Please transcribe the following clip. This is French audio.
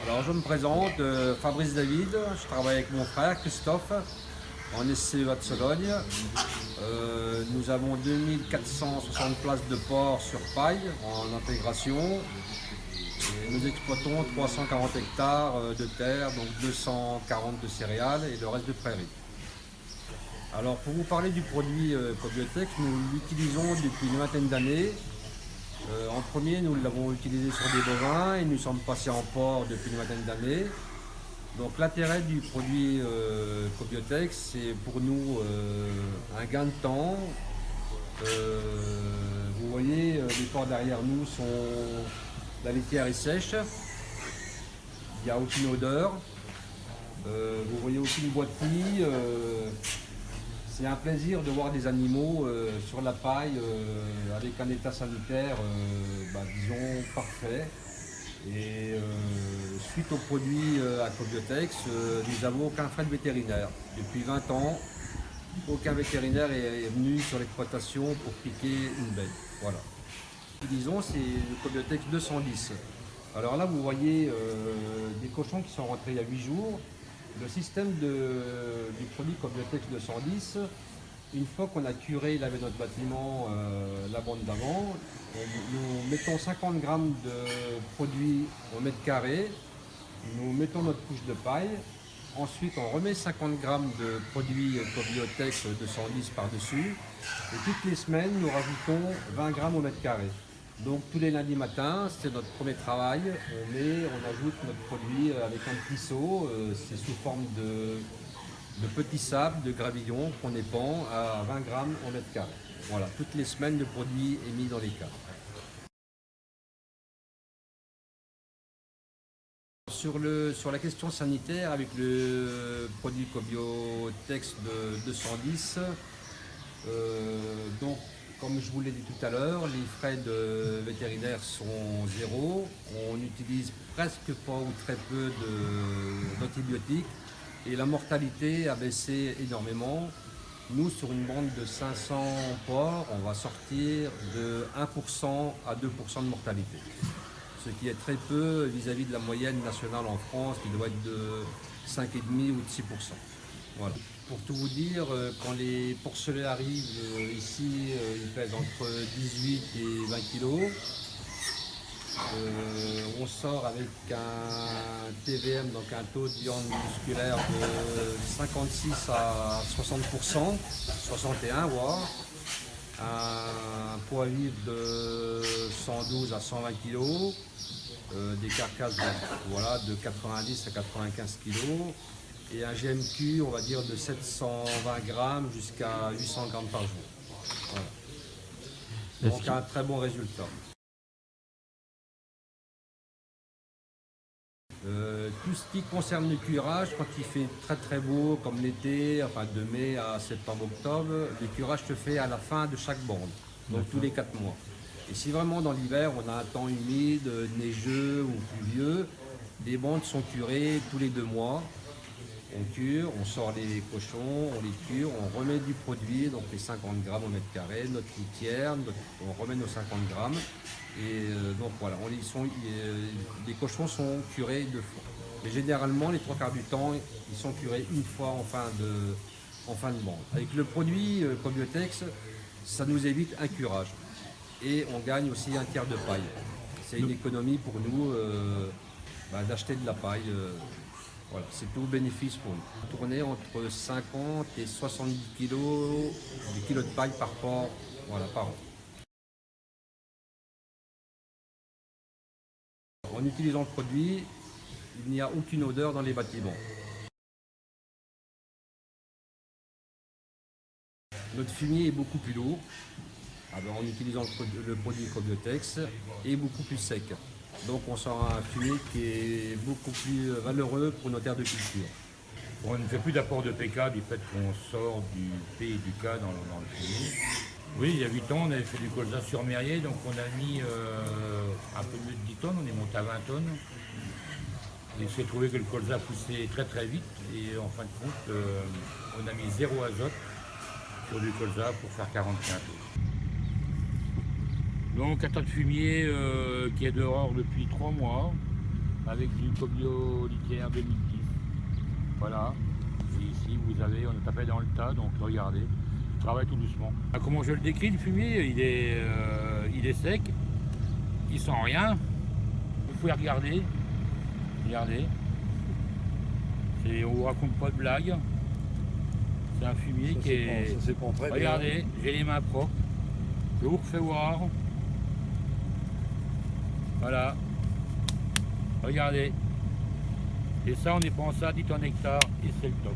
Alors je me présente, Fabrice David, je travaille avec mon frère Christophe en SCEA de Sologne. Nous avons 2460 places de porc sur paille en intégration. Et nous exploitons 340 hectares de terre, donc 240 de céréales et le reste de prairies. Alors pour vous parler du produit Cobiotex, nous l'utilisons depuis une vingtaine d'années. En premier, nous l'avons utilisé sur des bovins et nous sommes passés en porc depuis une vingtaine d'années. Donc l'intérêt du produit Cobiotex, c'est pour nous un gain de temps. Vous voyez, les porcs derrière nous la litière est sèche, il n'y a aucune odeur, vous voyez aucune boiterie. C'est un plaisir de voir des animaux sur la paille avec un état sanitaire, disons, parfait. Et suite au produit à Cobiotex, nous n'avons aucun frais de vétérinaire. Depuis 20 ans, aucun vétérinaire est venu sur l'exploitation pour piquer une bête. Voilà. Utilisons, c'est le Cobiotex 210. Alors là, vous voyez des cochons qui sont rentrés il y a 8 jours. Le système du produit Cobiotex 210, une fois qu'on a curé et lavé notre bâtiment la bande d'avant, nous mettons 50 grammes de produit au mètre carré, nous mettons notre couche de paille, ensuite on remet 50 grammes de produit Cobiotex 210 par-dessus, et toutes les semaines nous rajoutons 20 grammes au mètre carré. Donc tous les lundis matins, c'est notre premier travail, on ajoute notre produit avec un petit seau, c'est sous forme de petits sables, de gravillons qu'on épand à 20 grammes au mètre carré. Voilà, toutes les semaines le produit est mis dans les caves. Sur la question sanitaire, avec le produit Cobiotex de 210, donc comme je vous l'ai dit tout à l'heure, les frais de vétérinaire sont zéro. On n'utilise presque pas ou très peu d'antibiotiques et la mortalité a baissé énormément. Nous, sur une bande de 500 porcs, on va sortir de 1% à 2% de mortalité. Ce qui est très peu vis-à-vis de la moyenne nationale en France qui doit être de 5,5 ou de 6%. Voilà. Pour tout vous dire, quand les porcelets arrivent ici, ils pèsent entre 18 et 20 kg. On sort avec un TVM, donc un taux de viande musculaire de 56 à 60%, 61 voire. Un poids vif de 112 à 120 kg, des carcasses de 90 à 95 kg. Et un GMQ, on va dire, de 720 grammes jusqu'à 800 grammes par jour. Voilà. Donc un très bon résultat. Tout ce qui concerne le curage, quand il fait très très beau, comme l'été, enfin de mai à septembre-octobre, le curage se fait à la fin de chaque bande, donc tous les 4 mois. Et si vraiment dans l'hiver, on a un temps humide, neigeux ou pluvieux, les bandes sont curées tous les 2 mois. On cure, on sort les cochons, on les cure, on remet du produit, donc les 50 grammes au mètre carré, notre litière, on remet nos 50 grammes. Et donc voilà, les cochons sont curés 2 fois. Mais généralement, les 3 quarts du temps, ils sont curés une fois en fin de bande. Avec le produit Cobiotex, ça nous évite un curage. Et on gagne aussi un tiers de paille. C'est une économie pour nous d'acheter de la paille. Voilà, c'est tout bénéfice pour nous. Tourner entre 50 et 70 kg de paille par porc, voilà, par an. En utilisant le produit, il n'y a aucune odeur dans les bâtiments. Notre fumier est beaucoup plus lourd, en utilisant le produit Cobiotex, et beaucoup plus sec. Donc on sort un fumier qui est beaucoup plus valeureux pour nos terres de culture. On ne fait plus d'apport de PK du fait qu'on sort du P et du K dans le fumier. Oui, il y a 8 ans, on avait fait du colza sur Mérier, donc on a mis un peu mieux de 10 tonnes, on est monté à 20 tonnes. Et il s'est trouvé que le colza poussait très très vite et en fin de compte, on a mis 0 azote sur du colza pour faire 40 quintaux. Donc un tas de fumier qui est dehors depuis 3 mois. avec du Cobio litière 2010. Voilà. Et ici, vous avez, on a tapé dans le tas, donc regardez, je travaille tout doucement. Comment je le décris, le fumier, il est sec, il sent rien. Vous pouvez regarder. Regardez. On vous raconte pas de blague. C'est un fumier Ça qui est. Ça s'épand très bien. Regardez, j'ai les mains propres. Je vous refais voir. Voilà. Regardez. Et ça, on est pensé à 10 tonnes hectare et c'est le top.